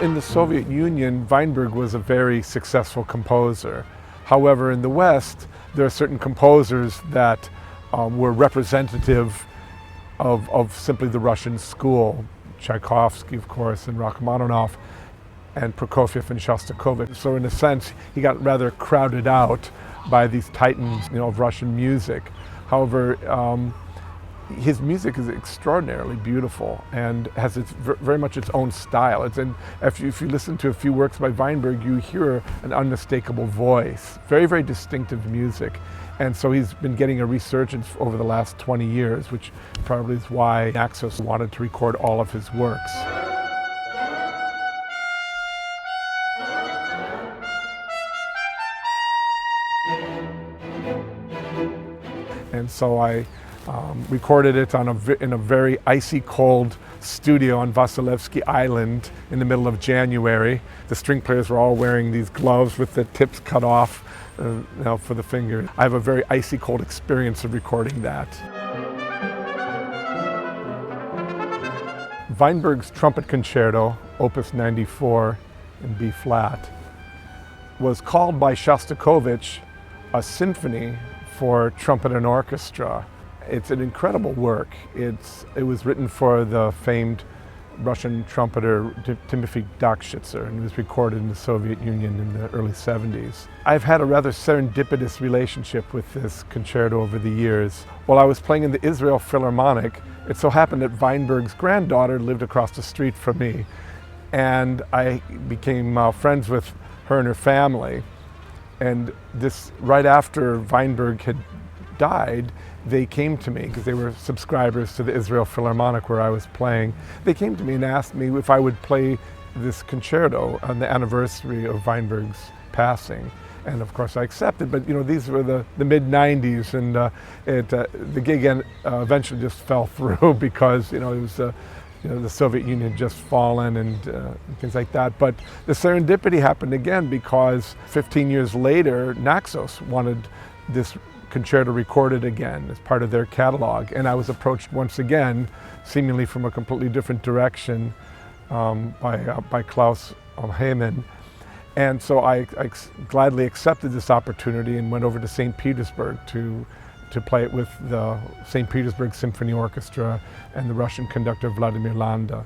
In the Soviet Union, Weinberg was a very successful composer. However, in the West, there are certain composers that were representative of simply the Russian school. Tchaikovsky, of course, and Rachmaninoff, and Prokofiev and Shostakovich. So in a sense, he got rather crowded out by these titans, of Russian music. However, his music is extraordinarily beautiful and has very much its own style. If you listen to a few works by Weinberg, you hear an unmistakable voice. Very, very distinctive music. And so he's been getting a resurgence over the last 20 years, which probably is why Naxos wanted to record all of his works. And so I recorded it in a very icy cold studio on Vasilevsky Island in the middle of January. The string players were all wearing these gloves with the tips cut off for the finger. I have a very icy cold experience of recording that. Weinberg's Trumpet Concerto, Opus 94 in B flat, was called by Shostakovich a symphony for trumpet and orchestra. It's an incredible work. It was written for the famed Russian trumpeter Timofey Dakshitzer, and it was recorded in the Soviet Union in the early 70s. I've had a rather serendipitous relationship with this concerto over the years. While I was playing in the Israel Philharmonic, it so happened that Weinberg's granddaughter lived across the street from me, and I became friends with her and her family. And right after Weinberg had died, they came to me because they were subscribers to the Israel Philharmonic where I was playing. They came to me and asked me if I would play this concerto on the anniversary of Weinberg's passing. And of course I accepted, but these were the mid-90s, and the gig eventually just fell through because it was the Soviet Union had just fallen and things like that. But the serendipity happened again because 15 years later, Naxos wanted this concerto recorded again as part of their catalog. And I was approached once again, seemingly from a completely different direction, by Klaus Heyman. And so I gladly accepted this opportunity and went over to St. Petersburg to play it with the St. Petersburg Symphony Orchestra and the Russian conductor Vladimir Landa.